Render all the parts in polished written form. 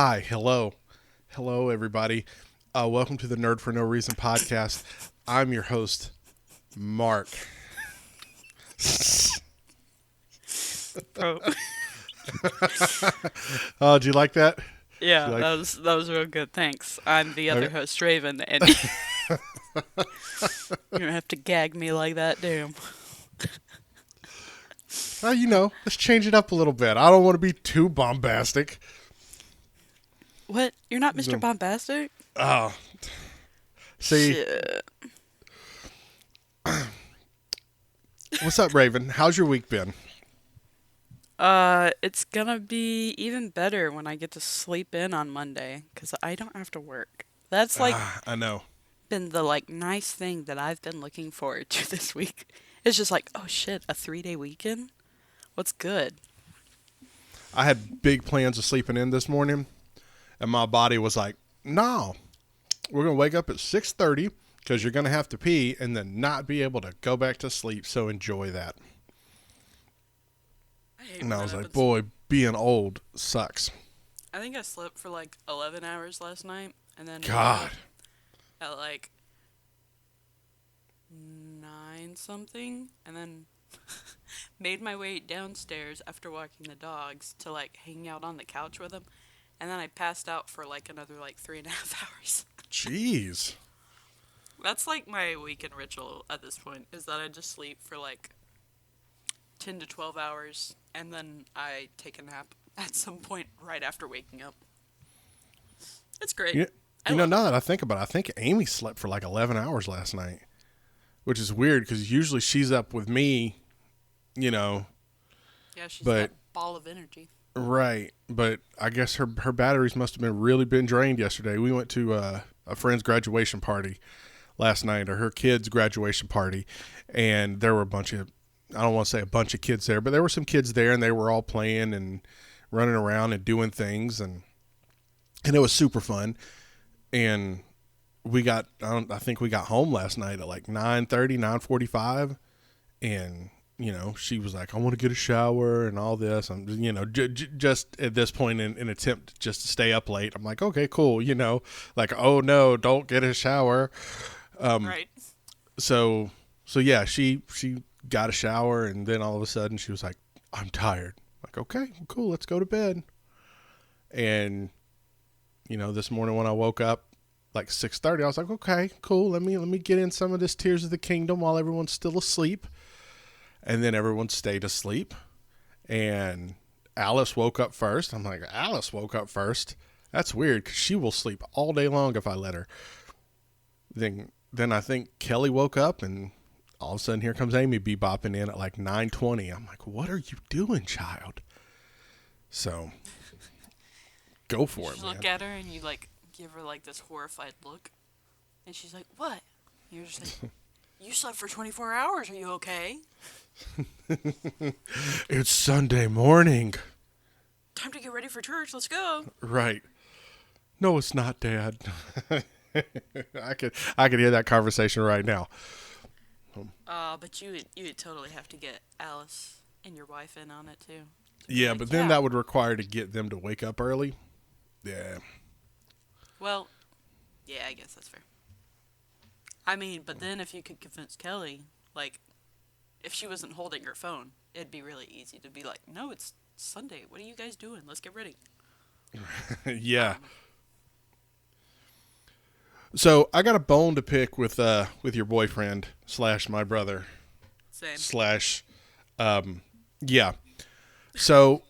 Hi, hello, everybody. Welcome to the Nerd for No Reason podcast. I'm your host, Mark. Bro. Oh, do you like that? Yeah, Do you like? that was real good. Thanks. I'm the other Okay. host, Raven, and you don't have to gag me like that, damn. Well, let's change it up a little bit. I don't want to be too bombastic. What? You're not Mr. No. Bombastic? Oh, see, Shit. what's up, Raven? How's your week been? It's gonna be even better when I get to sleep in on Monday, because I don't have to work. That's I know. been the nice thing that I've been looking forward to this week. It's just oh shit, a 3-day weekend? What's good? I had big plans of sleeping in this morning, and my body was like, "No, we're gonna wake up at 6:30 because you're gonna have to pee, and then not be able to go back to sleep. So enjoy that." I hate And when I that was like, happens. "Boy, being old sucks." I think I slept for 11 hours last night, and then woke God. up at 9 something, and then made my way downstairs after walking the dogs to hang out on the couch with them, and then I passed out for another 3.5 hours. Jeez. That's my weekend ritual at this point, is that I just sleep for 10 to 12 hours, and then I take a nap at some point right after waking up. It's great. You, I love now that I think about it, I think Amy slept for 11 hours last night, which is weird because usually she's up with me, Yeah, she's but that ball of energy. right. But I guess her batteries must have been drained yesterday. We went to a friend's graduation party last night, or her kid's graduation party, and there were I don't want to say a bunch of kids there, but there were some kids there, and they were all playing and running around and doing things, and it was super fun. And I think we got home last night at 9:30, 9:45, and she was like, "I want to get a shower and all this." I'm just at this point in an attempt just to stay up late. I'm like, "Okay, cool." Oh no, don't get a shower. Right. So yeah, she got a shower, and then all of a sudden she was like, "I'm tired." I'm like, "Okay, cool, let's go to bed." And this morning when I woke up 6:30, I was like, "Okay, cool. Let me get in some of this Tears of the Kingdom while everyone's still asleep." And then everyone stayed asleep, and Alice woke up first. I'm like, "Alice woke up first? That's weird, because she will sleep all day long if I let her." Then I think Kelly woke up, and all of a sudden here comes Amy bebopping in at 9:20. I'm like, "What are you doing, child?" So go for You it, just man. look at her and you give her this horrified look, and she's like, "What?" And you're just like, "You slept for 24 hours. Are you okay? It's Sunday morning. Time to get ready for church. Let's go." Right. "No, it's not, Dad." I could hear that conversation right now. But you would totally have to get Alice and your wife in on it too. To be Yeah, like, but then yeah. that would require to get them to wake up early. Yeah. Well, yeah, I guess that's fair. I mean, but then if you could convince Kelly, if she wasn't holding her phone, it'd be really easy to be like, "No, it's Sunday. What are you guys doing? Let's get ready." Yeah. So I got a bone to pick with your boyfriend / my brother / yeah. So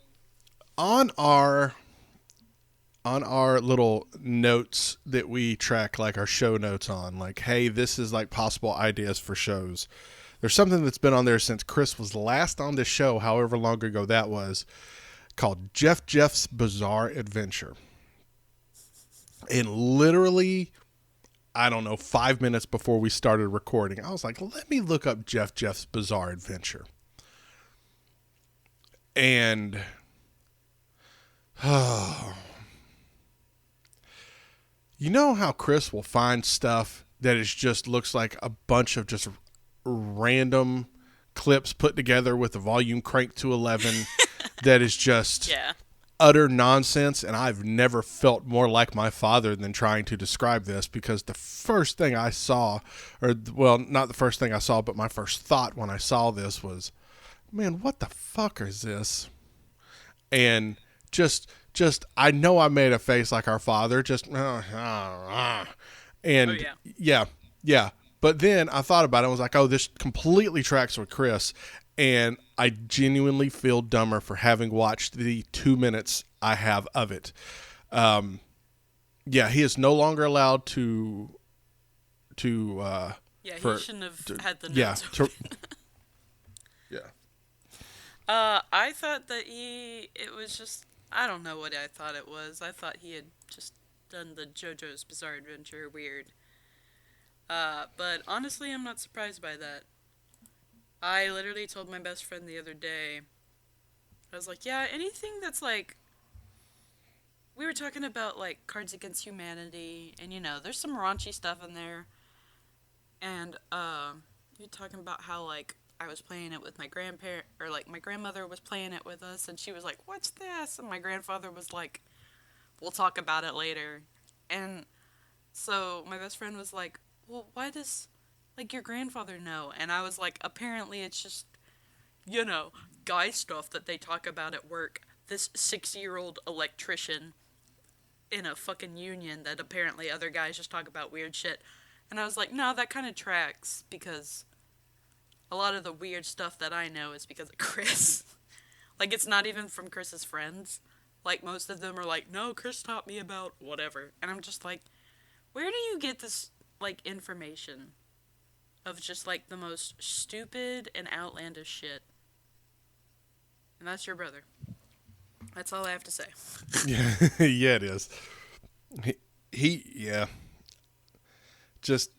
on our little notes that we track, our show notes on, hey, this is possible ideas for shows. There's something that's been on there since Chris was last on this show, however long ago that was, called Jeff's Bizarre Adventure. And literally, I don't know, 5 minutes before we started recording, I was like, let me look up Jeff's Bizarre Adventure. And you know how Chris will find stuff that is just looks like a bunch of just random clips put together with the volume cranked to 11 that is just Yeah. utter nonsense, and I've never felt more like my father than trying to describe this, because the first thing I saw, or, well, not the first thing I saw, but my first thought when I saw this was, man, what the fuck is this? And just I know I made a face like our father, just, and Oh, yeah. But then I thought about it and was like, oh, this completely tracks with Chris. And I genuinely feel dumber for having watched the 2 minutes I have of it. Yeah, he is no longer allowed to yeah, he shouldn't have had the notes open. Yeah. I thought that it was just, I don't know what I thought it was. I thought he had just done the JoJo's Bizarre Adventure weird. But honestly, I'm not surprised by that. I literally told my best friend the other day, I was like, yeah, anything that's like, we were talking about like Cards Against Humanity, and there's some raunchy stuff in there. And, you're talking about how like, I was playing it with my grandparent, or like my grandmother was playing it with us, and she was like, what's this? And my grandfather was like, we'll talk about it later. And so my best friend was like, well, why does like your grandfather know? And I was like, apparently it's just, guy stuff that they talk about at work. This 60-year-old electrician in a fucking union that apparently other guys just talk about weird shit. And I was like, no, that kind of tracks, because a lot of the weird stuff that I know is because of Chris. Like, it's not even from Chris's friends. Like, most of them are like, no, Chris taught me about whatever. And I'm just like, where do you get this, like, information of just, like, the most stupid and outlandish shit? And that's your brother. That's all I have to say. Yeah, yeah, it is. Yeah. Just.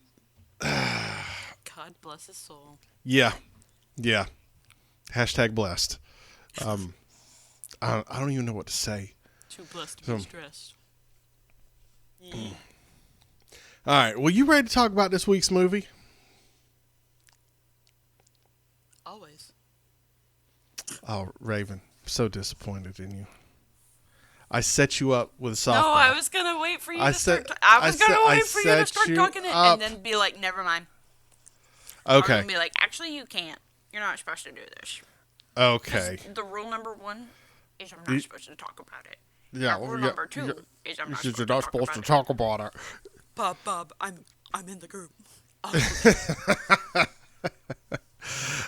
God bless his soul. Yeah. Hashtag blessed. I don't even know what to say. Too blessed to be stressed. Yeah. All right. Well, you ready to talk about this week's movie? Always. Oh, Raven, I'm so disappointed in you. I set you up with a softball. No, I was gonna wait for you to start. I was gonna wait for you to start talking it, and then be like, "Never mind." Okay. Or be like, "Actually, you can't. You're not supposed to do this." Okay. The rule number 1 is I'm not supposed to talk about it. Yeah. Rule number 2 is I'm not you're not supposed to talk about it. Bob, I'm in the group.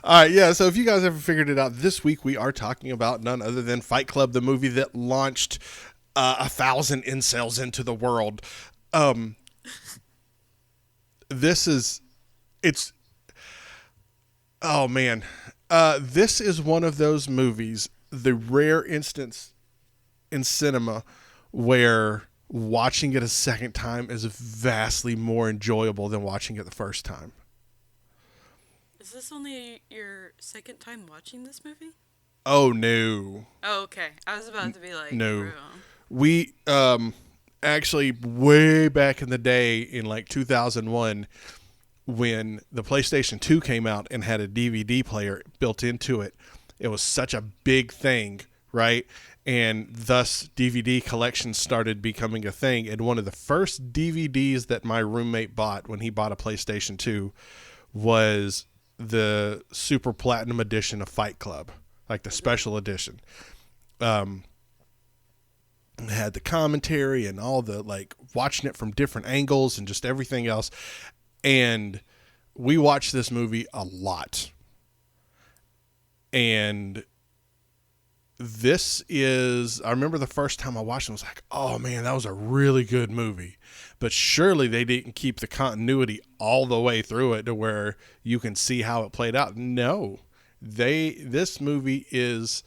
All right, yeah, so if you guys ever figured it out, this week we are talking about none other than Fight Club, the movie that launched 1,000 incels into the world. This is one of those movies, the rare instance in cinema where watching it a second time is vastly more enjoyable than watching it the first time. Is this only your second time watching this movie? Oh, no. Oh, okay. I was about to be like, no. Bro. We, actually, way back in the day, in like 2001, when the PlayStation 2 came out and had a DVD player built into it, it was such a big thing, right? And thus, DVD collections started becoming a thing. And one of the first DVDs that my roommate bought when he bought a PlayStation 2 was the Super Platinum edition of Fight Club, like the special edition. It had the commentary and all the, like, watching it from different angles and just everything else. And we watched this movie a lot. And I remember the first time I watched it, I was like, oh man, that was a really good movie. But surely they didn't keep the continuity all the way through it to where you can see how it played out. No, this movie is,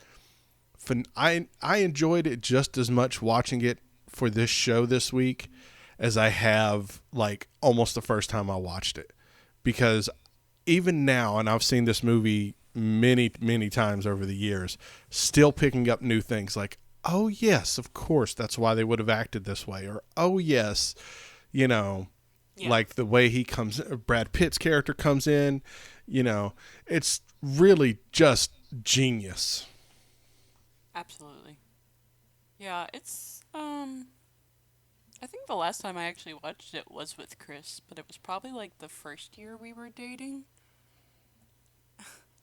I enjoyed it just as much watching it for this show this week as I have like almost the first time I watched it. Because even now, and I've seen this movie many, many times over the years, still picking up new things like, oh yes, of course, that's why they would have acted this way. Or, oh yes, like the way Brad Pitt's character comes in, it's really just genius. Absolutely. Yeah, it's I think the last time I actually watched it was with Chris, but it was probably like the first year we were dating.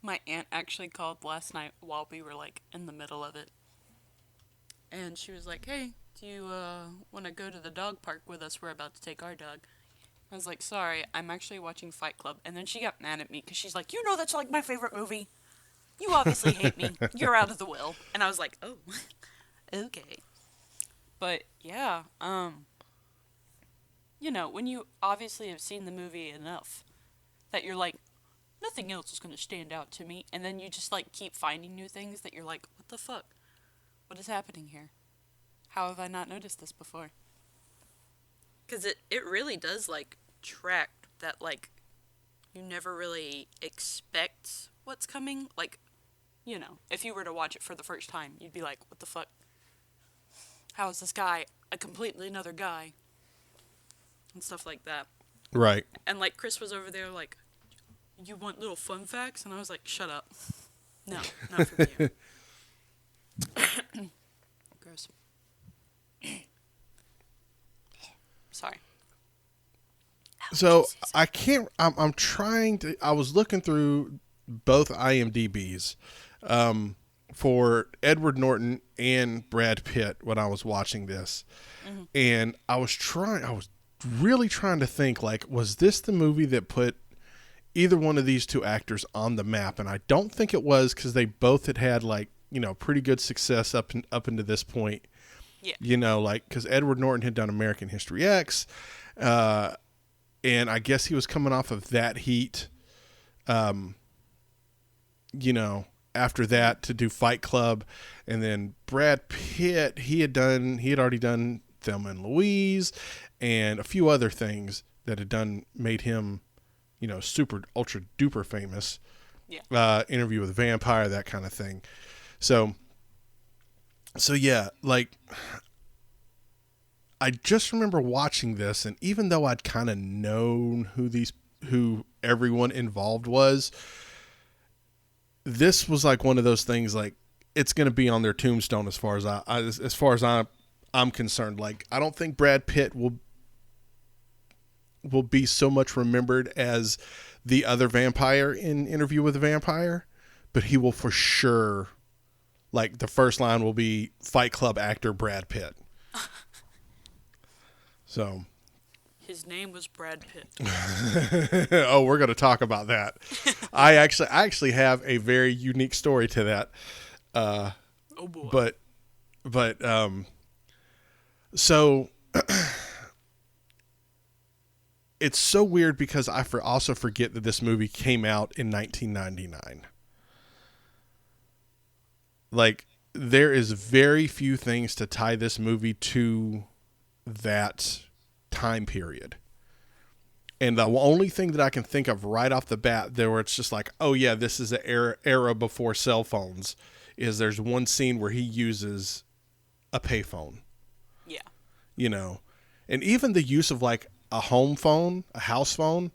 My aunt actually called last night while we were like in the middle of it. And she was like, "Hey, do you want to go to the dog park with us? We're about to take our dog." I was like, "Sorry, I'm actually watching Fight Club." And then she got mad at me because she's like, "You know that's like my favorite movie. You obviously hate me. You're out of the will." And I was like, "Oh, okay." But yeah, when you obviously have seen the movie enough that you're like, nothing else is going to stand out to me. And then you just like keep finding new things that you're like, what the fuck? What is happening here? How have I not noticed this before? Because it really does like track that like you never really expect what's coming. Like, if you were to watch it for the first time, you'd be like, what the fuck? How is this guy a completely another guy? And stuff like that. Right. And like Chris was over there like, you want little fun facts? And I was like, shut up. No, not from you. Gross. Sorry. So I can't. I'm trying to. I was looking through both IMDb's for Edward Norton and Brad Pitt when I was watching this, and I was really trying to think like, was this the movie that put either one of these two actors on the map? And I don't think it was, because they both had like pretty good success up into this point. Yeah. Like because Edward Norton had done American History X. And I guess he was coming off of that heat, after that to do Fight Club. And then Brad Pitt, he had already done Thelma and Louise and a few other things that made him, super ultra duper famous. Yeah. Interview with a Vampire, that kind of thing. So yeah, like I just remember watching this, and even though I'd kind of known who everyone involved was, this was like one of those things like it's going to be on their tombstone as far as I'm concerned. Like I don't think Brad Pitt will be so much remembered as the other vampire in Interview with a Vampire, but he will for sure, like the first line will be Fight Club actor Brad Pitt. So, his name was Brad Pitt. Oh, we're going to talk about that. I actually have a very unique story to that. Oh boy. But so it's so weird because I also forget that this movie came out in 1999. Like there is very few things to tie this movie to that time period. And the only thing that I can think of right off the bat there where it's just like, oh yeah, this is an era before cell phones, is there's one scene where he uses a payphone. Yeah. And even the use of like a home phone, a house phone,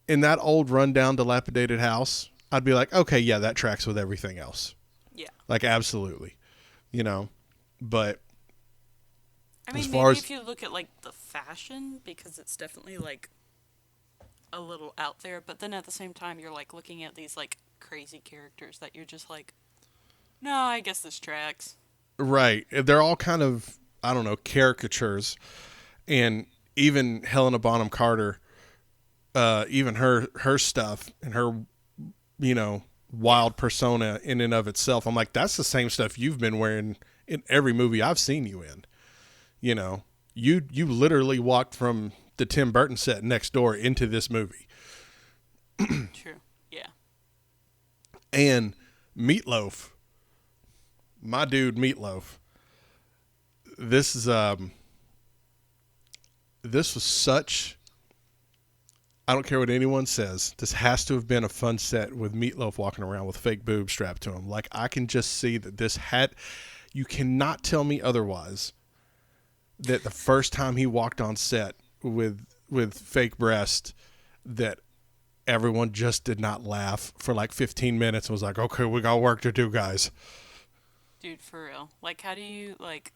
in that old rundown dilapidated house, I'd be like, okay, yeah, that tracks with everything else. Yeah. Like absolutely. But I mean, if you look at like the fashion, because it's definitely like a little out there, but then at the same time you're like looking at these like crazy characters that you're just like, no, I guess this tracks. Right. They're all kind of, I don't know, caricatures. And even Helena Bonham Carter, even her stuff and her, wild persona in and of itself, I'm like, that's the same stuff you've been wearing in every movie I've seen you in. You literally walked from the Tim Burton set next door into this movie. True. Yeah. And Meatloaf, my dude Meatloaf, this was such, I don't care what anyone says, this has to have been a fun set with Meatloaf walking around with fake boobs strapped to him. Like I can just see that you cannot tell me otherwise that the first time he walked on set with fake breast, that everyone just did not laugh for like 15 minutes and was like, okay, we got work to do, guys. Dude, for real. Like, how do you, like,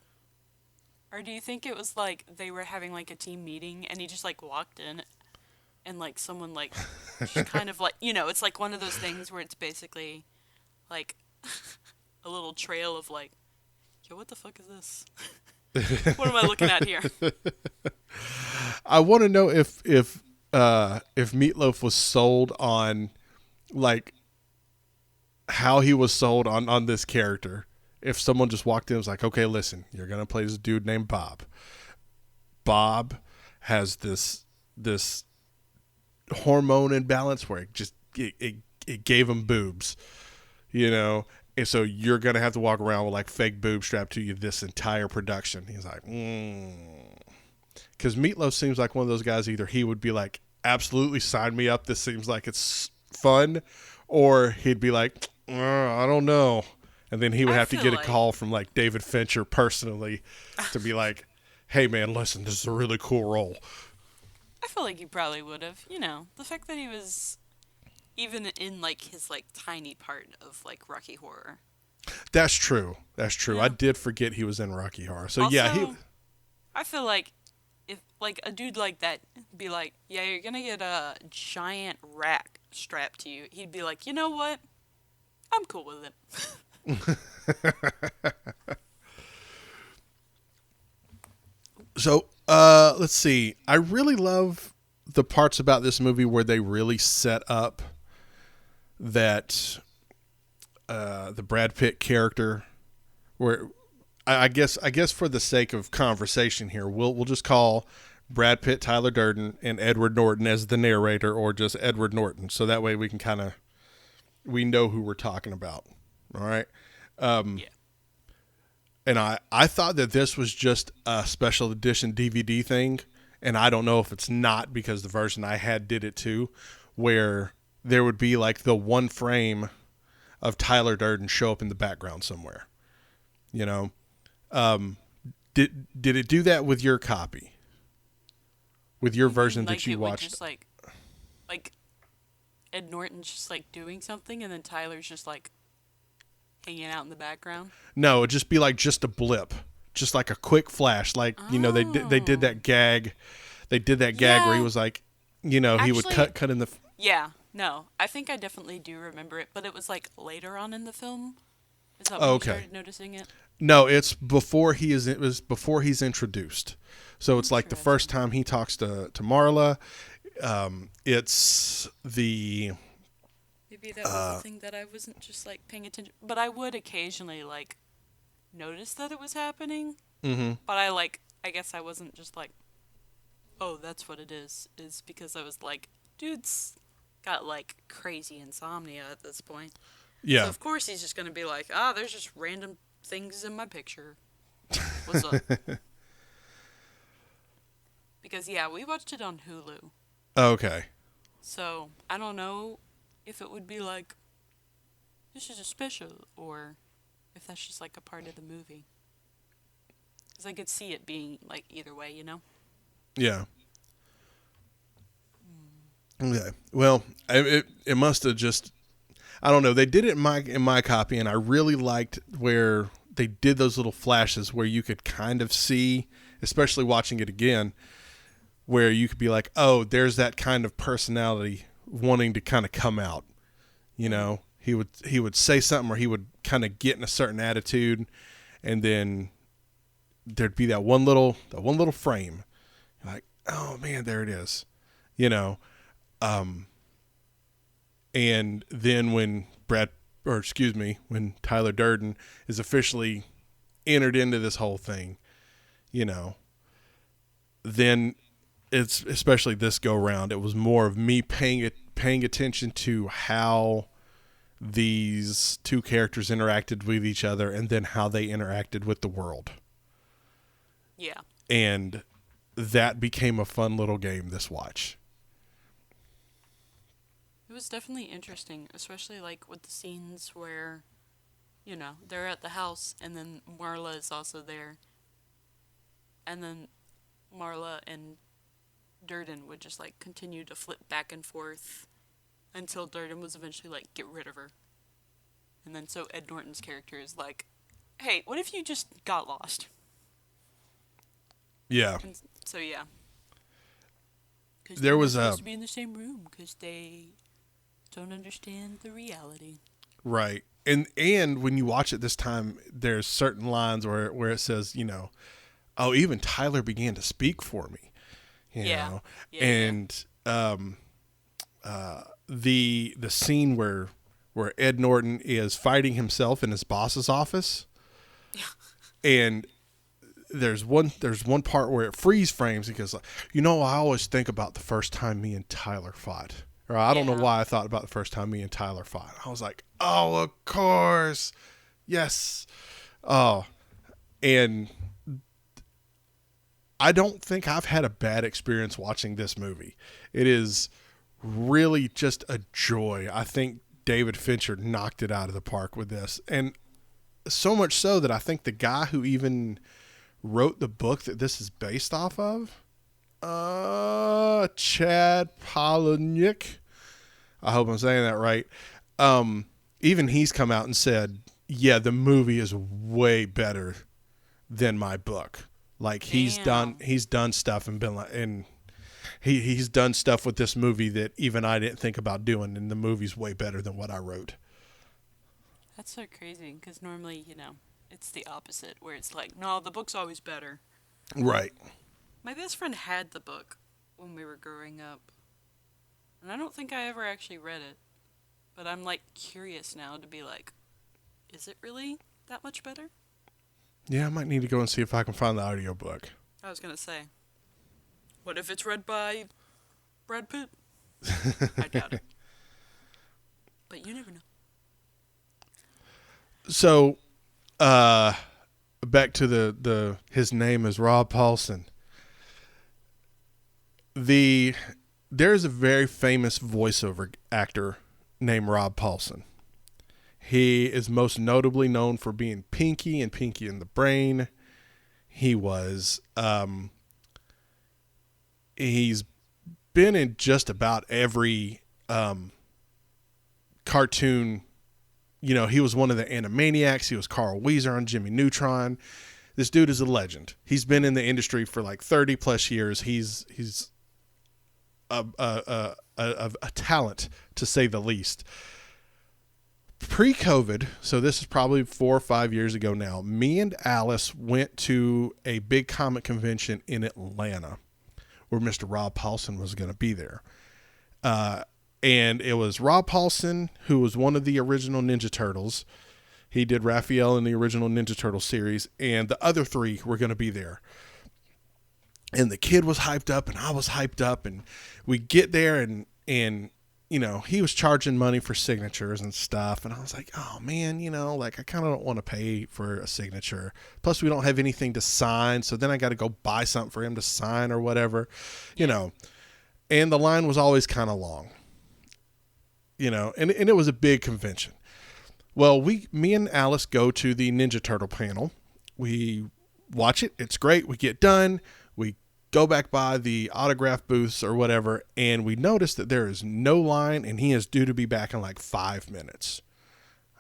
Or do you think it was like they were having like a team meeting and he just like walked in and like someone like just kind of like, it's like one of those things where it's basically like a little trail of like, yo, what the fuck is this? What am I looking at here? I want to know if Meatloaf was sold on like how he was sold on this character. If someone just walked in and was like, okay, listen, you're gonna play this dude named Bob. Bob has this hormone imbalance where it gave him boobs, you know, and so you're gonna have to walk around with like fake boobs strapped to you this entire production. He's like, because Meatloaf seems like one of those guys. Either he would be like, absolutely sign me up. This seems like it's fun, or he'd be like, I don't know. And then he would have to get a call from like David Fincher personally to be like, hey man, listen, this is a really cool role. I feel like he probably would have. The fact that he was even in like his like tiny part of like Rocky Horror. That's true. Yeah. I did forget he was in Rocky Horror. So Also, yeah, I feel like if like a dude like that be like, yeah, you're gonna get a giant rack strapped to you, he'd be like, you know what? I'm cool with it. So let's see. I really love the parts about this movie where they really set up that the Brad Pitt character, where I guess for the sake of conversation here, we'll just call Brad Pitt Tyler Durden and Edward Norton as the narrator, or just Edward Norton, so that way we can we know who we're talking about. All right. Yeah. And I thought that this was just a special edition DVD thing, and I don't know if it's not, because the version I had did it too, where there would be like the one frame of Tyler Durden show up in the background somewhere. You know, did it do that with your copy? With your version like that you it would watched? just like Ed Norton's just like doing something, and then Tyler's just like hanging out in the background. No, it'd just be like just a blip, just like a quick flash. Like they did that gag. They did that gag where he was like, he would cut in the. Yeah, no, I think I definitely do remember it, but it was like later on in the film. Is that when you started noticing it? No, it's before it was before he's introduced. So it's like the first time he talks to Marla. It's the. Maybe that was the thing that I wasn't just like paying attention, but I would occasionally like notice that it was happening. Mm-hmm. But I guess I wasn't just like, oh, that's what it is because I was like, dude's got like crazy insomnia at this point. Yeah. So of course he's just gonna be like, there's just random things in my picture. What's up? Because we watched it on Hulu. Okay. So I don't know if it would be like, this is a special, or if that's just like a part of the movie. Because I could see it being like either way, Yeah. Okay. Well, it must have just, I don't know. They did it in my copy, and I really liked where they did those little flashes where you could kind of see, especially watching it again, where you could be like, oh, there's that kind of personality wanting to kind of come out. He would say something, or he would kind of get in a certain attitude, and then there'd be that one little frame. You're like, oh man, there it is. And then when when Tyler Durden is officially entered into this whole thing, then it's, especially this go round, it was more of me paying attention to how these two characters interacted with each other, and then how they interacted with the world. Yeah. And that became a fun little game this watch. It was definitely interesting, especially like with the scenes where, they're at the house and then Marla is also there. And then Marla and Durden would just like continue to flip back and forth until Durden was eventually like, get rid of her. And then so Ed Norton's character is like, hey, what if you just got lost? Yeah. And so yeah. Because There was supposed to be in the same room because they don't understand the reality. right. And when you watch it this time, there's certain lines where it says, oh, even Tyler began to speak for me, Yeah. Yeah. and the scene where Ed Norton is fighting himself in his boss's office, and there's one part where it freeze frames because I always think about the first time me and Tyler fought. Or I don't know why I thought about the first time me and Tyler fought. I was like, oh, of course. Yes. Oh. And I don't think I've had a bad experience watching this movie. It is really just a joy. I think David Fincher knocked it out of the park with this. And so much so that I think the guy who even wrote the book that this is based off of, Chad Palahniuk, I hope I'm saying that right. Even he's come out and said, yeah, the movie is way better than my book. Like he's done stuff and been like, and he's done stuff with this movie that even I didn't think about doing, and the movie's way better than what I wrote. That's so crazy because normally, it's the opposite where it's like, no, the book's always better. Right. My best friend had the book when we were growing up. And I don't think I ever actually read it. But I'm like curious now to be like, is it really that much better? Yeah, I might need to go and see if I can find the audiobook. I was going to say, what if it's read by Brad Pitt? I doubt it. But you never know. So, back to the his name is Rob Paulsen. There's a very famous voiceover actor named Rob Paulsen. He is most notably known for being Pinky in Pinky and the Brain. He was he's been in just about every cartoon. He was one of the Animaniacs. He was Carl Weezer on Jimmy Neutron. This dude is a legend. He's been in the industry for like 30 plus years. He's a talent, to say the least. Pre-COVID, so this is probably 4 or 5 years ago now, me and Alice went to a big comic convention in Atlanta where Mr. Rob Paulsen was going to be there. And it was Rob Paulsen, who was one of the original Ninja Turtles. He did Raphael in the original Ninja Turtle series, and the other three were going to be there. And the kid was hyped up, and I was hyped up, and we get there, and he was charging money for signatures and stuff, and I was like, oh man, I kind of don't want to pay for a signature. Plus, we don't have anything to sign, so then I got to go buy something for him to sign or whatever, And the line was always kind of long, and it was a big convention. Well, me and Alice go to the Ninja Turtle panel. We watch it. It's great. We get done. We go back by the autograph booths or whatever, and we notice that there is no line, and he is due to be back in like 5 minutes.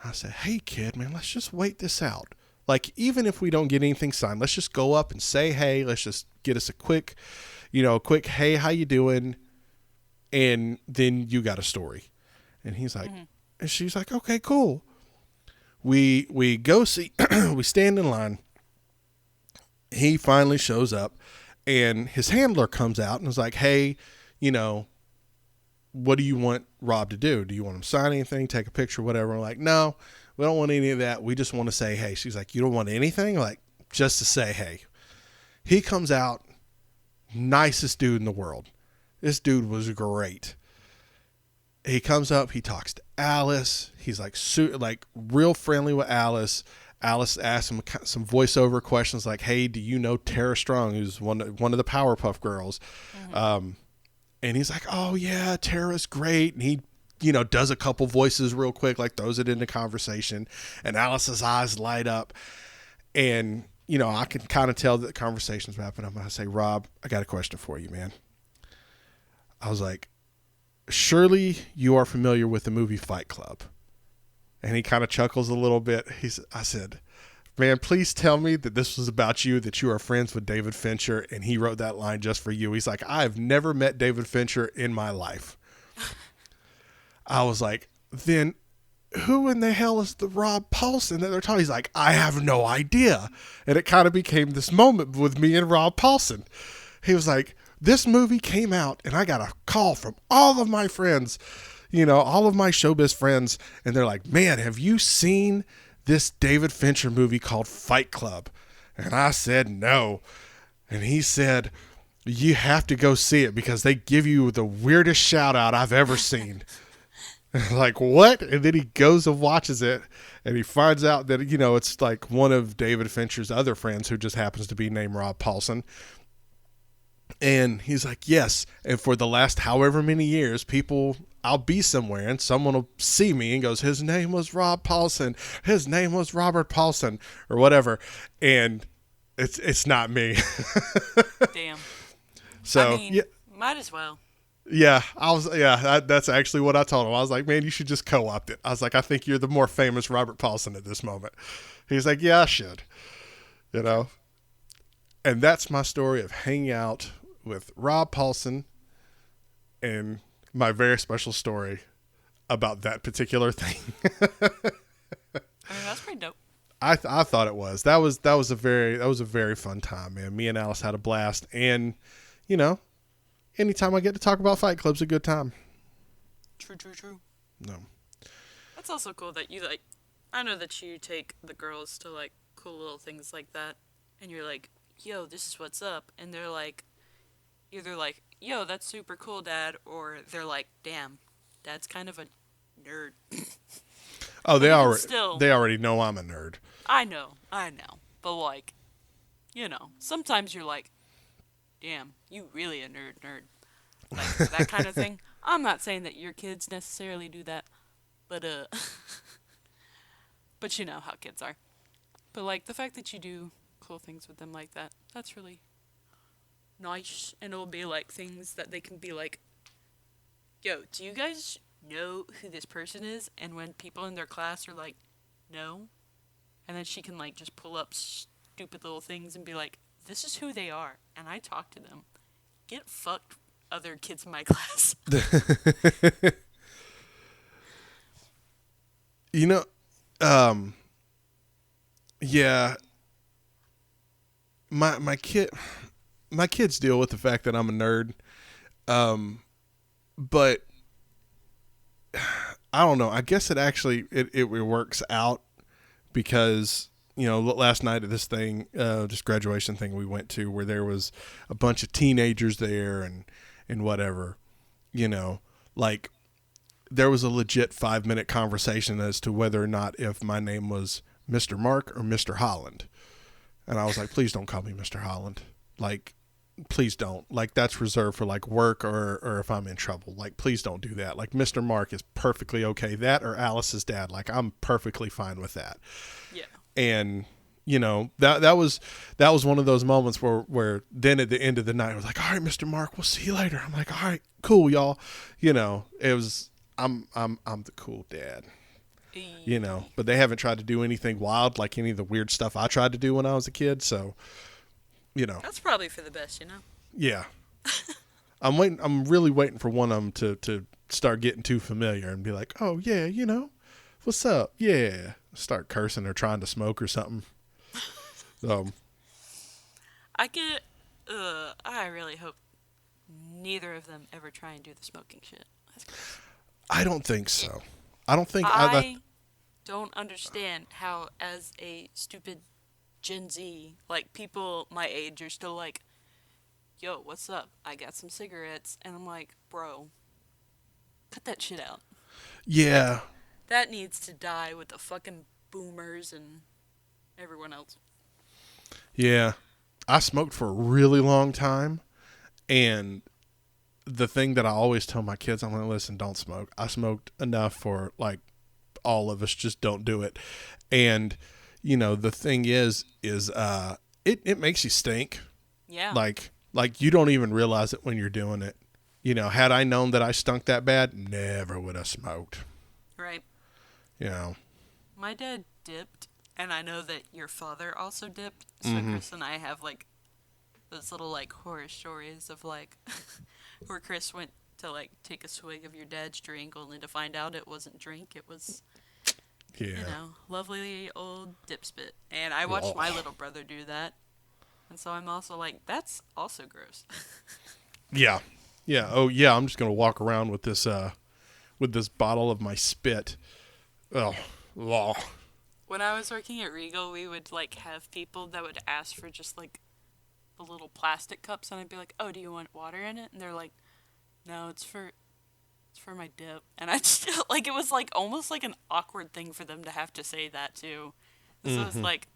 I said, hey, kid, man, let's just wait this out. Like, even if we don't get anything signed, let's just go up and say, hey, let's just get us a quick, hey, how you doing? And then you got a story. And he's like, and she's like, okay, cool. We go see, we stand in line. He finally shows up, and his handler comes out and is like, hey, what do you want Rob to do? Do you want him to sign anything, take a picture, whatever? I'm like, no, we don't want any of that. We just want to say hey. She's like, you don't want anything? I'm like, just to say hey. He comes out, nicest dude in the world. This dude was great. He comes up, he talks to Alice. He's like real friendly with Alice. Alice asks him some voiceover questions like, hey, do you know Tara Strong, who's one of the Powerpuff Girls? Mm-hmm. And he's like, oh, yeah, Tara's great. And he, does a couple voices real quick, like throws it into conversation. And Alice's eyes light up. And, I can kind of tell that the conversation's wrapping up. I say, Rob, I got a question for you, man. I was like, surely you are familiar with the movie Fight Club. And he kind of chuckles a little bit. I said, man, please tell me that this was about you, that you are friends with David Fincher, and he wrote that line just for you. He's like, I've never met David Fincher in my life. I was like, then who in the hell is the Rob Paulson that they're talking? He's like, I have no idea. And it kind of became this moment with me and Rob Paulson. He was like, this movie came out, and I got a call from all of my friends, all of my showbiz friends, and they're like, man, have you seen this David Fincher movie called Fight Club? And I said no. And he said, you have to go see it because they give you the weirdest shout out I've ever seen. Like, what? And then he goes and watches it, and he finds out that, it's like one of David Fincher's other friends who just happens to be named Rob Paulson. And he's like, yes. And for the last however many years, I'll be somewhere and someone will see me and goes, his name was Rob Paulson. His name was Robert Paulson or whatever. And it's not me. Damn. So, yeah. Might as well. Yeah, that's actually what I told him. I was like, man, you should just co-opt it. I was like, I think you're the more famous Robert Paulson at this moment. He's like, yeah, I should. And that's my story of hanging out with Rob Paulson and my very special story about that particular thing. That's pretty dope. I thought it was. That was a very fun time, man. Me and Alice had a blast, and anytime I get to talk about Fight Club's a good time. True. No. That's also cool that you I know that you take the girls to cool little things like that, and you're like, yo, this is what's up, and they're like, either like, yo, that's super cool, Dad, or they're like, damn, Dad's kind of a nerd. Oh, they already know I'm a nerd. I know, but sometimes you're like, damn, you really a nerd, like that kind of thing. I'm not saying that your kids necessarily do that, but but you know how kids are. But the fact that you do cool things with them like that, that's really nice. And it'll be things that they can be like, yo, do you guys know who this person is? And when people in their class are like, no, and then she can just pull up stupid little things and be like, this is who they are, and I talk to them. Get fucked, other kids in my class. Yeah, my kids deal with the fact that I'm a nerd, but I don't know. I guess it works out because last night at this thing, this graduation thing we went to, where there was a bunch of teenagers there and whatever, there was a legit 5-minute conversation as to whether or not if my name was Mr. Mark or Mr. Holland. And I was like, please don't call me Mr. Holland. Please don't. That's reserved for work or if I'm in trouble. Please don't do that. Mr. Mark is perfectly okay. That or Alice's dad. I'm perfectly fine with that. Yeah. And that was one of those moments where then at the end of the night I was like, all right, Mr. Mark, we'll see you later. I'm like, all right, cool, y'all. It was I'm the cool dad. But they haven't tried to do anything wild like any of the weird stuff I tried to do when I was a kid. So, that's probably for the best, Yeah. I'm really waiting for one of them to start getting too familiar and be like, oh yeah, what's up? Yeah. Start cursing or trying to smoke or something. I really hope neither of them ever try and do the smoking shit. I don't think so. I don't think I don't understand how, as a stupid Gen Z, people my age are still like, yo, what's up? I got some cigarettes. And I'm like, bro, cut that shit out. Yeah. That needs to die with the fucking boomers and everyone else. Yeah. I smoked for a really long time, and the thing that I always tell my kids, I'm like, listen, don't smoke. I smoked enough for all of us, just don't do it. And the thing is it makes you stink. Yeah. You don't even realize it when you're doing it. Had I known that I stunk that bad, never would have smoked. Right. Yeah. My dad dipped, And I know that your father also dipped, so Chris and I have like those little like horror stories of like where Chris went to like take a swig of your dad's drink only to find out it wasn't drink, it was, Yeah. lovely old dip spit. And I watched Oh. my little brother do that. And so I'm also like, that's also gross. Yeah. Yeah. Oh, yeah. I'm just gonna walk around with this bottle of my spit. Oh. Oh. When I was working at Regal, we would like have people that would ask for just like the little plastic cups, and I'd be like, "Oh, do you want water in it?" And they're like, "No, it's for my dip." And I just like it was like almost like an awkward thing for them to have to say that too. So it's like,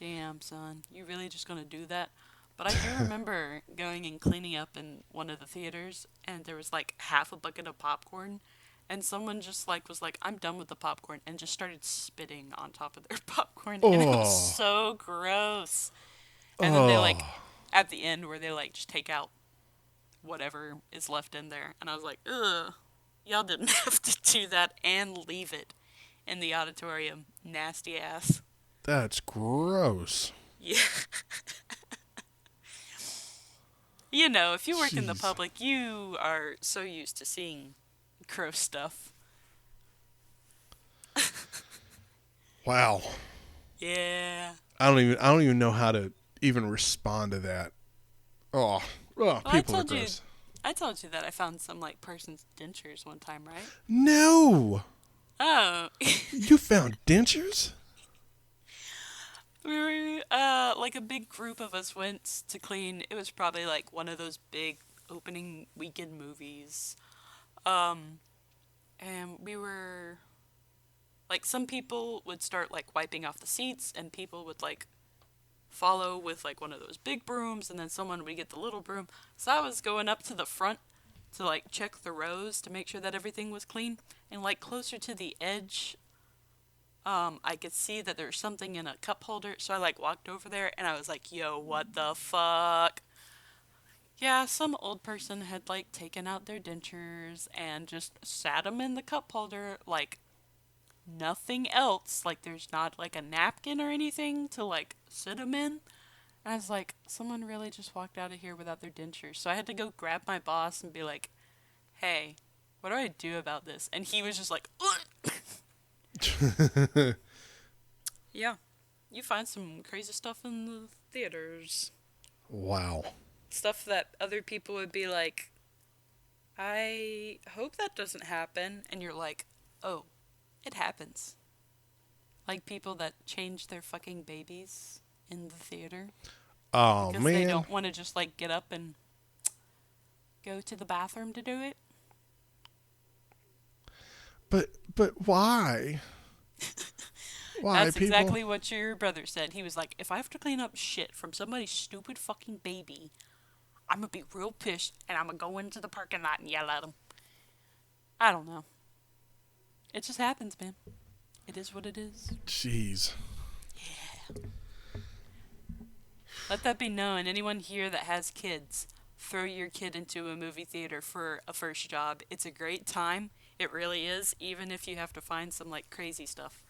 "Damn, son, you really just gonna do that?" But I do remember going and cleaning up in one of the theaters, and there was like half a bucket of popcorn, and someone just like was like, "I'm done with the popcorn," and just started spitting on top of their popcorn, and it was Oh. so gross. And then they like Oh. at the end where they like just take out whatever is left in there, and I was like, ugh, y'all didn't have to do that and leave it in the auditorium. Nasty ass. That's gross. Yeah. If you work in the Jeez. public, you are so used to seeing gross stuff. Wow. Yeah. I don't even know how to even respond to that. Oh. Oh, Well, I people are told you, gross. I told you that I found some like person's dentures one time, right? No. Oh. You found dentures? We were, like a big group of us went to clean. It was probably like one of those big opening weekend movies. And we were, like, some people would start like wiping off the seats, and people would like follow with like one of those big brooms, and then someone would get the little broom. So I was going up to the front to like check the rows to make sure that everything was clean, and like closer to the edge I could see that there was something in a cup holder, so I like walked over there and I was like, yo, what the fuck? Yeah, some old person had like taken out their dentures and just sat them in the cup holder like nothing else. Like there's not like a napkin or anything to like sit them in. And I was like, someone really just walked out of here without their dentures. So I had to go grab my boss and be like, hey, what do I do about this? And he was just like, ugh. Yeah, you find some crazy stuff in the theaters. Wow. Stuff that other people would be like, I hope that doesn't happen. And you're like, oh, it happens. Like people that change their fucking babies in the theater Oh because they man. don't want to just like get up and go to the bathroom to do it. But why? Why That's people? exactly what your brother said. He was like, if I have to clean up shit from somebody's stupid fucking baby, I'm gonna be real pissed and I'm gonna go into the parking lot and yell at them. I don't know. It just happens, man. It is what it is. Jeez. Let that be known. Anyone here that has kids, throw your kid into a movie theater for a first job. It's a great time. It really is, even if you have to find some like crazy stuff.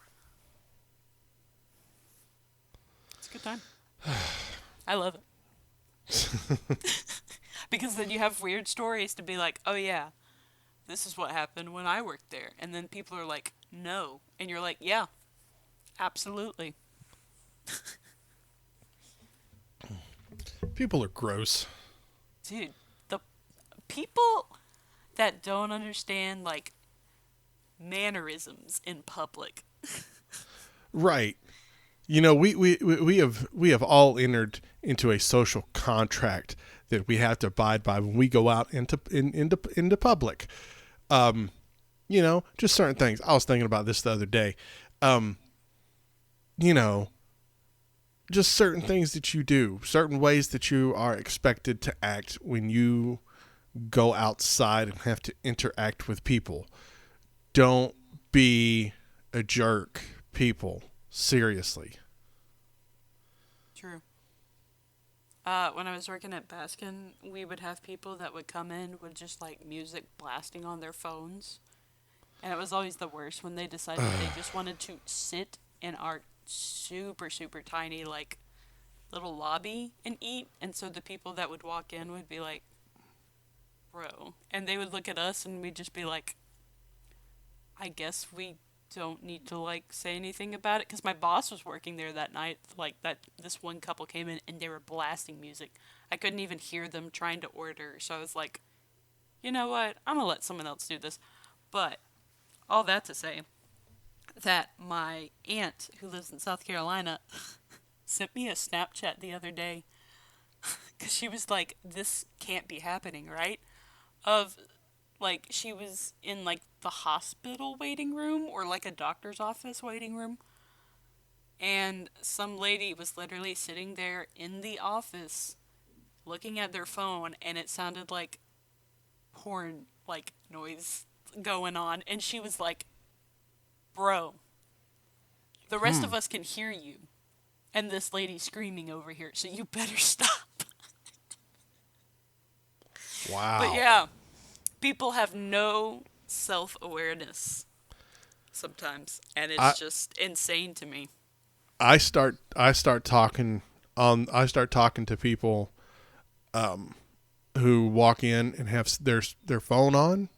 It's a good time. I love it. Because then you have weird stories to be like, oh yeah, this is what happened when I worked there. And then people are like, no. And you're like, yeah, absolutely. People are gross. Dude, the people that don't understand like mannerisms in public. Right. You know, we have all entered into a social contract that we have to abide by when we go out into public. You know, just certain things. I was thinking about this the other day. You know, just certain things that you do, certain ways that you are expected to act when you go outside and have to interact with people. Don't be a jerk, people. Seriously. True. When I was working at Baskin, we would have people that would come in with just like music blasting on their phones. And it was always the worst when they decided they just wanted to sit in our super, super tiny, like, little lobby and eat. And so the people that would walk in would be like, bro. And they would look at us and we'd just be like, I guess we don't need to, like, say anything about it. Because my boss was working there that night. Like, this one couple came in and they were blasting music. I couldn't even hear them trying to order. So I was like, you know what? I'm going to let someone else do this. But all that to say that my aunt, who lives in South Carolina, sent me a Snapchat the other day because she was like, this can't be happening, right? Of, like, she was in, like, the hospital waiting room or, like, a doctor's office waiting room. And some lady was literally sitting there in the office looking at their phone, and it sounded like porn, like, noise going on. And she was like, bro, the rest of us can hear you. And this lady's screaming over here, so you better stop. Wow. But yeah, people have no self-awareness sometimes, and it's just insane to me. I start talking to people who walk in and have their phone on,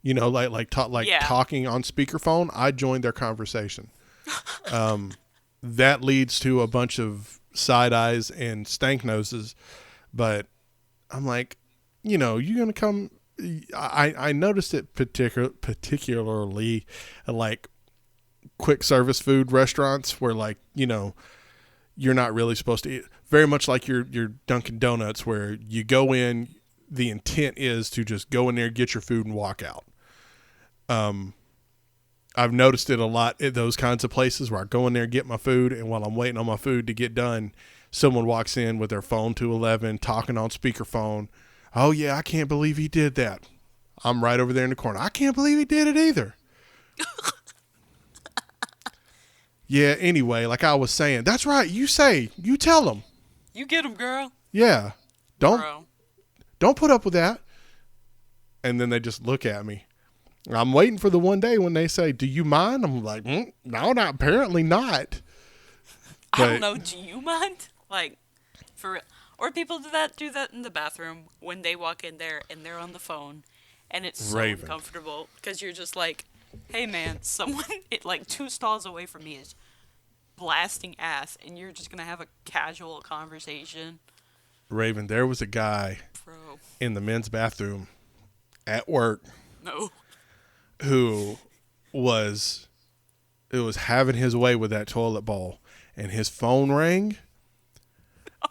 you know, talking on speakerphone. I join their conversation. That leads to a bunch of side eyes and stank noses, but I'm like, you know, you're going to come. I noticed it particularly at, like, quick service food restaurants where, like, you know, you're not really supposed to eat. Very much like your Dunkin' Donuts, where you go in, the intent is to just go in there, get your food, and walk out. I've noticed it a lot at those kinds of places where I go in there, get my food, and while I'm waiting on my food to get done, someone walks in with their phone to 11, talking on speakerphone. Oh, yeah, I can't believe he did that. I'm right over there in the corner. I can't believe he did it either. Yeah, anyway, like I was saying, that's right. You tell them. You get them, girl. Yeah. Bro. Don't put up with that. And then they just look at me. I'm waiting for the one day when they say, do you mind? I'm like, no, apparently not. But, I don't know. Do you mind? Like, for real. Or people do that in the bathroom when they walk in there and they're on the phone and it's so uncomfortable because you're just like, hey man, someone like 2 stalls away from me is blasting ass and you're just gonna have a casual conversation. Raven, there was a guy in the men's bathroom at work who was having his way with that toilet bowl, and his phone rang,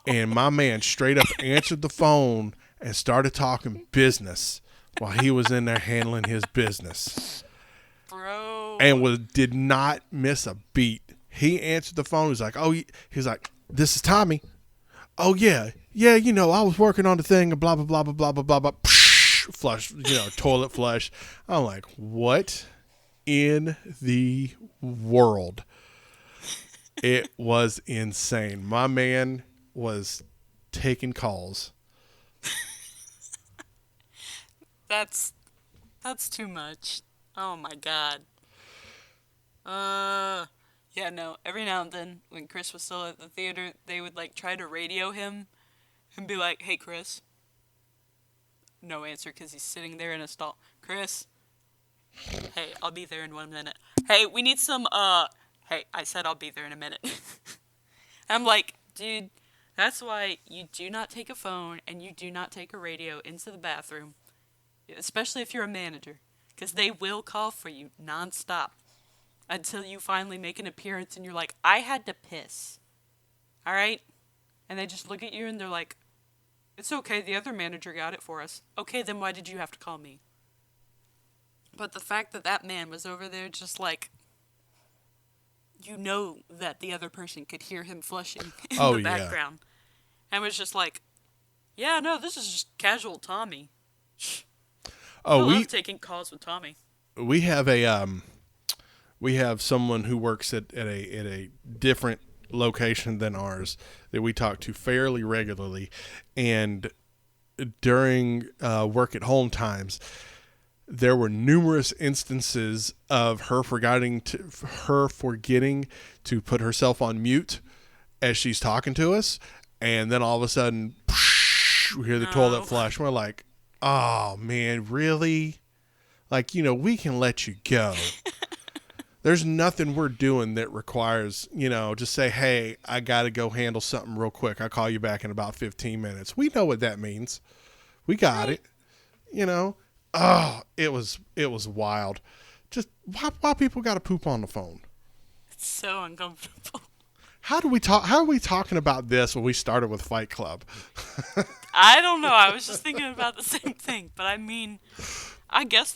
and my man straight up answered the phone and started talking business while he was in there handling his business. Bro. And did not miss a beat. He answered the phone. He's like, this is Tommy. Oh, yeah, you know, I was working on the thing and blah, blah, blah, blah, blah, blah, blah, blah. Flush, you know, toilet flush. I'm like, what in the world? It was insane. My man was taking calls. That's too much. Oh my god. Yeah, no. Every now and then, when Chris was still at the theater, they would, like, try to radio him and be like, hey, Chris. No answer because he's sitting there in a stall. Chris. Hey, I'll be there in 1 minute. Hey, we need some, Hey, I said I'll be there in a minute. I'm like, dude, that's why you do not take a phone and you do not take a radio into the bathroom, especially if you're a manager, because they will call for you nonstop until you finally make an appearance and you're like, I had to piss. All right? And they just look at you and they're like, it's okay, the other manager got it for us. Okay, then why did you have to call me? But the fact that man was over there just like, you know that the other person could hear him flushing in the background. And was just like, yeah, no, this is just casual Tommy. I love taking calls with Tommy. We have someone who works at a different location than ours that we talk to fairly regularly, and during work at home times, there were numerous instances of her forgetting to put herself on mute as she's talking to us, and then all of a sudden, we hear the toilet flush. We're like, oh man, really? Like, we can let you go. There's nothing we're doing that requires, just say, hey, I got to go handle something real quick. I'll call you back in about 15 minutes. We know what that means. We got it. Oh, it was wild. Just why people got to poop on the phone? It's so uncomfortable. How are we talking about this when we started with Fight Club? I don't know. I was just thinking about the same thing. But I mean, I guess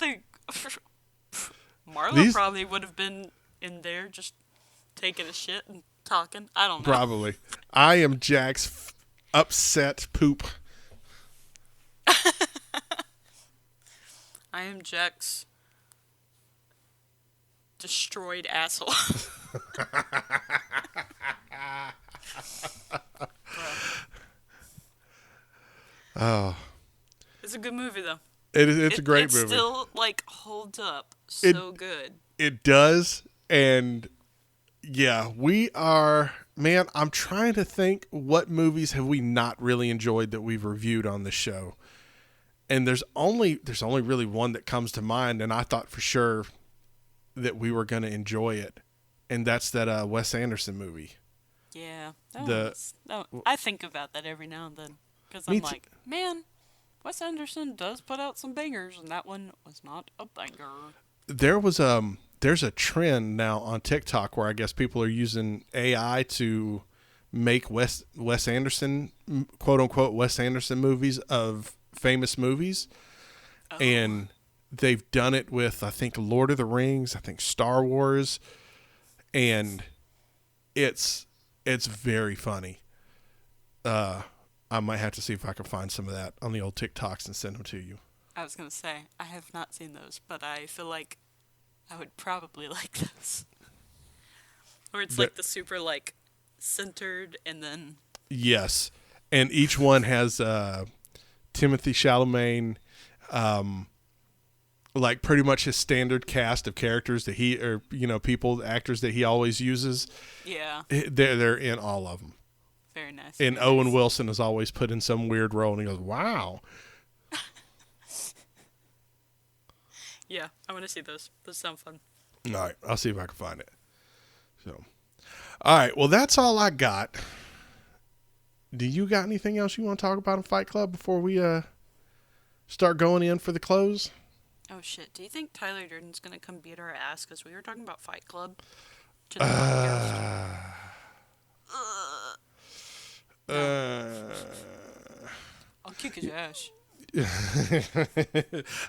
Marla probably would have been in there just taking a shit and talking. I don't know. Probably. I am Jack's upset poop. I am Jack's destroyed asshole. Oh. It's a good movie, though. It's a great movie. It still, holds up so good. It does, and yeah, we are... Man, I'm trying to think what movies have we not really enjoyed that we've reviewed on the show. And there's only really one that comes to mind, and I thought for sure that we were going to enjoy it, and that's that Wes Anderson movie. Yeah. I think about that every now and then, because I'm like, man, Wes Anderson does put out some bangers, and that one was not a banger. There's a trend now on TikTok where I guess people are using AI to make Wes Anderson, quote unquote, Wes Anderson movies of famous movies. Oh. And they've done it with, I think, Lord of the Rings, I think Star Wars, and it's very funny. I might have to see if I can find some of that on the old TikToks and send them to you. I was going to say, I have not seen those, but I feel like I would probably like those. Or it's the super, centered and then... Yes. And each one has Timothy Chalamet, pretty much his standard cast of characters that actors that he always uses. Yeah. They're in all of them. Very nice. And very Owen nice. Wilson is always put in some weird role, and he goes, wow. Yeah, I want to see those. Those sound fun. All right, I'll see if I can find it. So, all right, well, that's all I got. Do you got anything else you want to talk about in Fight Club before we start going in for the close? Oh, shit. Do you think Tyler Durden's going to come beat our ass? Because we were talking about Fight Club to the podcast. I'll kick his ass.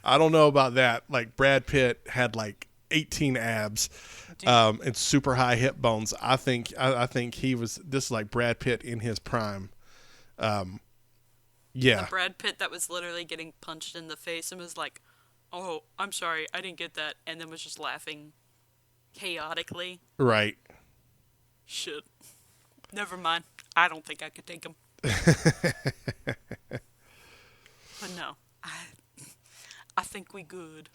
I don't know about that. Brad Pitt had 18 abs and super high hip bones. I think he was... This is Brad Pitt in his prime. Yeah. The Brad Pitt that was literally getting punched in the face and was like, oh, I'm sorry, I didn't get that, and then was just laughing chaotically. Right. Shit. Never mind. I don't think I could take him. But no, I think we good.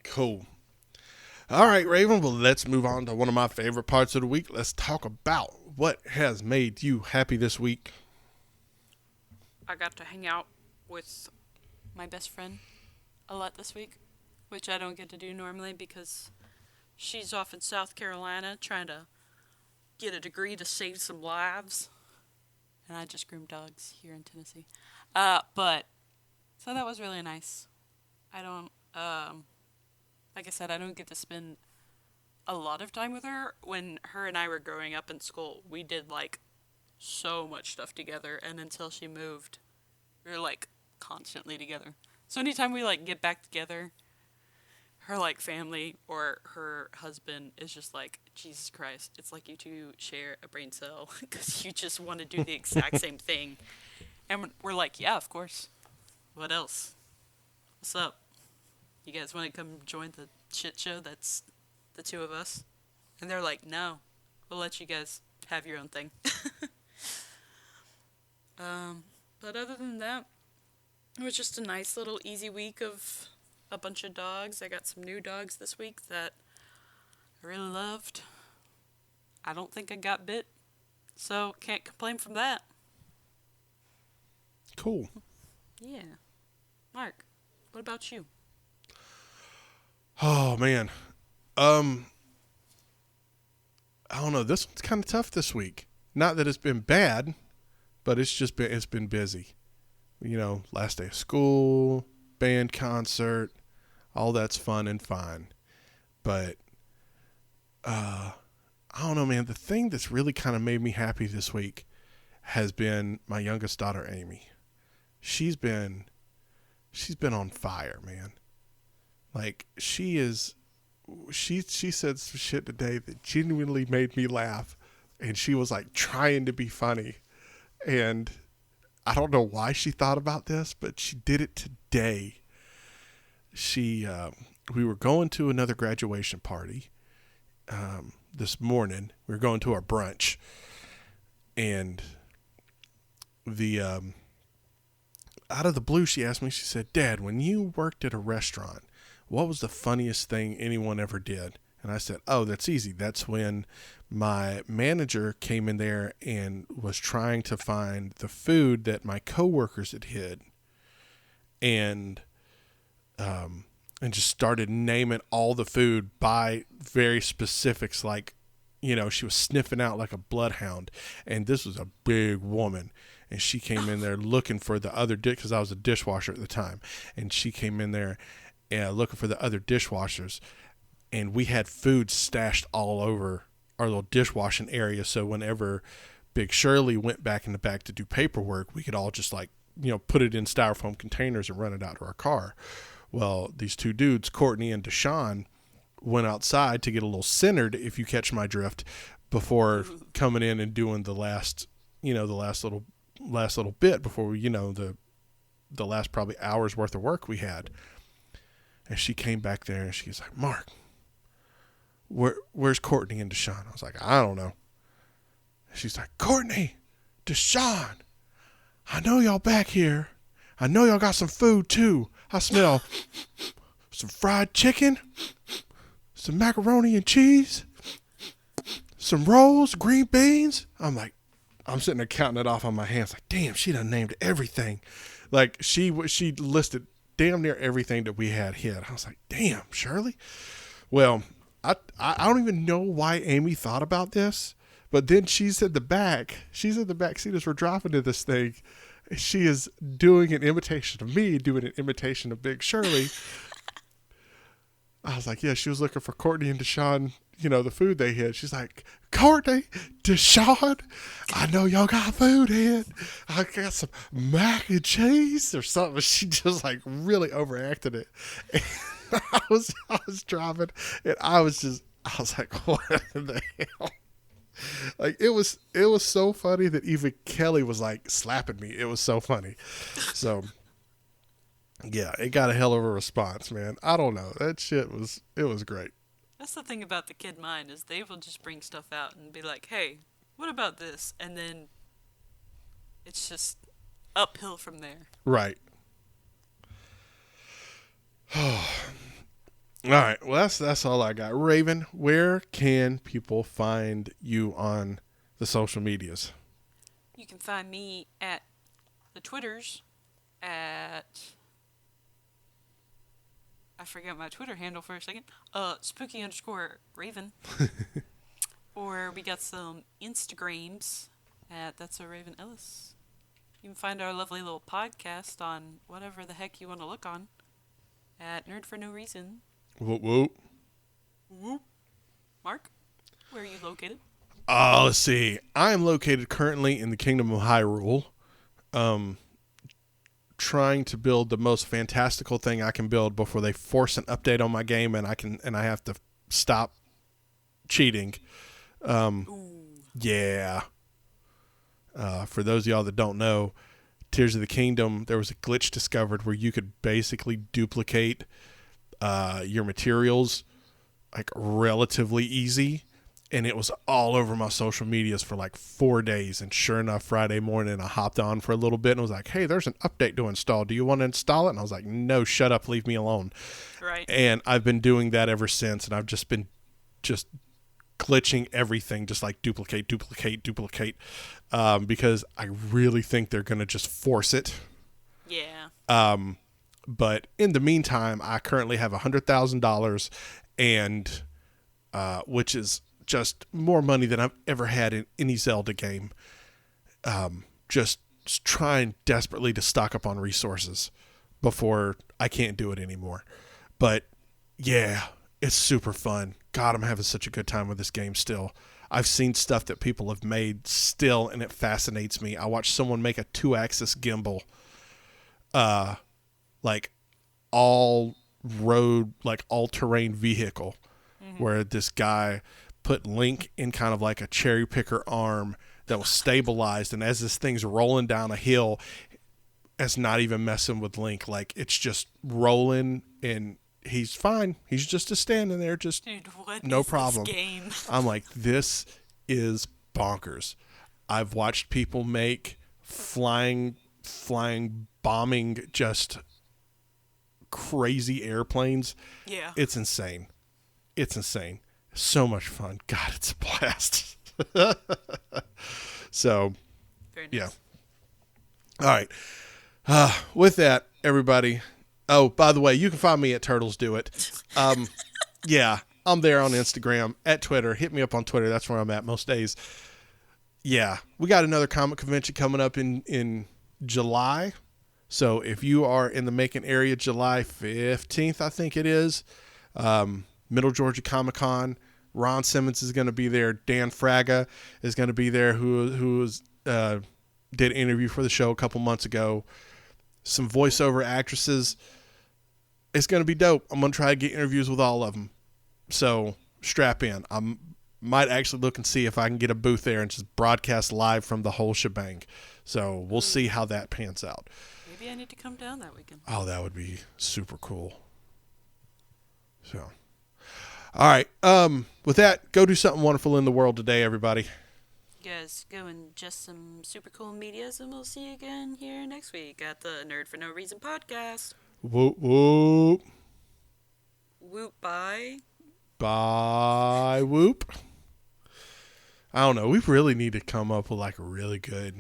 Cool. All right, Raven, well, let's move on to one of my favorite parts of the week. Let's talk about what has made you happy this week. I got to hang out with my best friend a lot this week, which I don't get to do normally because she's off in South Carolina trying to get a degree to save some lives. And I just groom dogs here in Tennessee. So that was really nice. I don't, like I said, I don't get to spend a lot of time with her. When her and I were growing up in school, we did, so much stuff together. And until she moved, we were, constantly together. So anytime we, get back together, her, family or her husband is just Jesus Christ, it's like you two share a brain cell because you just want to do the exact same thing. And we're like, yeah, of course. What else? What's up? You guys want to come join the shit show that's the two of us? And they're like, no, we'll let you guys have your own thing. But other than that, It was just a nice little easy week of a bunch of dogs. I got some new dogs this week that I really loved. I don't think I got bit, so can't complain from that. Cool. Yeah. Mark, what about you? Oh man. I don't know. This one's kind of tough this week. Not that it's been bad, but it's been busy. You know, last day of school, band concert, all that's fun and fine. But I don't know, man. The thing that's really kind of made me happy this week has been my youngest daughter, Amy. She's been on fire, man. Like she said some shit today that genuinely made me laugh, and she was like trying to be funny, and I don't know why she thought about this, but she did it today. We were going to another graduation party this morning. We were going to our brunch, and the out of the blue, she asked me. She said, "Dad, when you worked at a restaurant, what was the funniest thing anyone ever did?" And I said, "Oh, that's easy. That's when my manager came in there and was trying to find the food that my coworkers had hid, and just started naming all the food by very specifics, like, you know, she was sniffing out like a bloodhound, and this was a big woman, and she came in there looking for the other because I was a dishwasher at the time, and she came in there looking for the other dishwashers, and we had food stashed all over our little dishwashing area, so whenever Big Shirley went back in the back to do paperwork, we could all just, like, you know, put it in styrofoam containers and run it out to our car. Well, these two dudes, Courtney and Deshaun, went outside to get a little centered, if you catch my drift, before coming in and doing the last little bit before we, you know, the last probably hour's worth of work we had. And she came back there and she's like, "Mark, where's Courtney and Deshaun?" I was like, "I don't know." She's like, "Courtney, Deshaun, I know y'all back here. I know y'all got some food too. I smell some fried chicken, some macaroni and cheese, some rolls, green beans." I'm sitting there counting it off on my hands, like, damn, she done named everything. Like, she listed damn near everything that we had hid. I was like, damn, Shirley. Well, I don't even know why Amy thought about this, but then she's in the back seat as we're driving to this thing. She is doing an imitation of me, doing an imitation of Big Shirley. I was like, yeah, she was looking for Courtney and Deshaun, you know, the food they hid. She's like, "Courtney, Deshaun, I know y'all got food hid. I got some mac and cheese," or something. She just, like, really overacted it. And I was driving, and I was like, what the hell? Like, it was so funny that even Kelly was, like, slapping me. It was so funny. So yeah, it got a hell of a response, man. I don't know. That shit was great. That's the thing about the kid mind, is they will just bring stuff out and be like, "Hey, what about this?" And then it's just uphill from there. Right. All right. Well, that's all I got. Raven, where can people find you on the social medias? You can find me at the Twitters at... I forgot my Twitter handle for a second. Spooky_Raven. Or we got some Instagrams at That's a Raven Ellis. You can find our lovely little podcast on whatever the heck you want to look on at Nerd for No Reason. Whoop, whoop. Whoop. Mark, where are you located? Let's see. I am located currently in the Kingdom of Hyrule. Trying to build the most fantastical thing I can build before they force an update on my game and I have to stop cheating. Yeah. For those of y'all that don't know, Tears of the Kingdom, there was a glitch discovered where you could basically duplicate your materials, like, relatively easy, and it was all over my social medias for like 4 days. And sure enough, Friday morning, I hopped on for a little bit and was like, hey, there's an update to install. Do you want to install it? And I was like, no, shut up. Leave me alone. Right. And I've been doing that ever since. And I've just been glitching everything, just like duplicate, because I really think they're going to just force it. Yeah. But in the meantime, I currently have $100,000 and, which is just more money than I've ever had in any Zelda game. Just trying desperately to stock up on resources before I can't do it anymore. But yeah, it's super fun. God, I'm having such a good time with this game still. I've seen stuff that people have made still, and it fascinates me. I watched someone make a 2-axis gimbal, like all-terrain vehicle, where this guy put Link in kind of like a cherry picker arm that was stabilized, and as this thing's rolling down a hill, it's not even messing with Link. Like, it's just rolling, and he's fine. He's just standing there, just Dude, what no is problem. This game? I'm like, this is bonkers. I've watched people make flying, bombing, just crazy airplanes. Yeah. It's insane. So much fun. God, it's a blast. So, Very nice. yeah. All right. With that, everybody. Oh, by the way, you can find me at Turtles Do It. Yeah, I'm there on Instagram, at Twitter. Hit me up on Twitter. That's where I'm at most days. Yeah, we got another comic convention coming up in July. So if you are in the Macon area, July 15th, I think it is, Middle Georgia Comic Con. Ron Simmons is going to be there. Dan Fraga is going to be there, who did an interview for the show a couple months ago. Some voiceover actresses. It's going to be dope. I'm going to try to get interviews with all of them. So strap in. I might actually look and see if I can get a booth there and just broadcast live from the whole shebang. So we'll see how that pans out. Maybe I need to come down that weekend. Oh, that would be super cool. So, all right. With that, go do something wonderful in the world today, everybody. You guys go and just some super cool medias, and we'll see you again here next week at the Nerd for No Reason podcast. Whoop, whoop. Whoop, bye. Bye, whoop. I don't know. We really need to come up with like a really good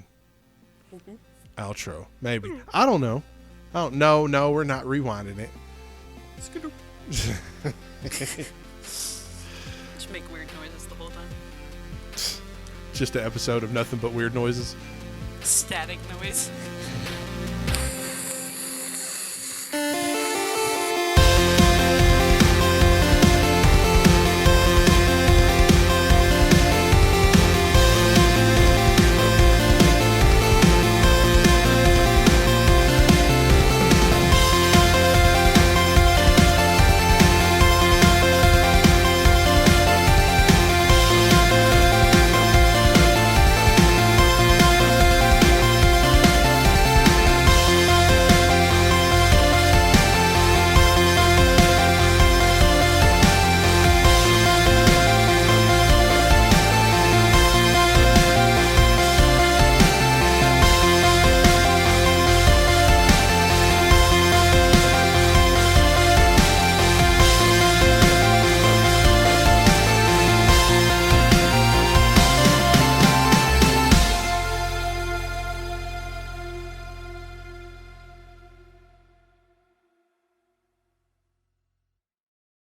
outro. Maybe. I don't know. No, we're not rewinding it. Just make weird noises the whole time. Just an episode of nothing but weird noises. Static noise.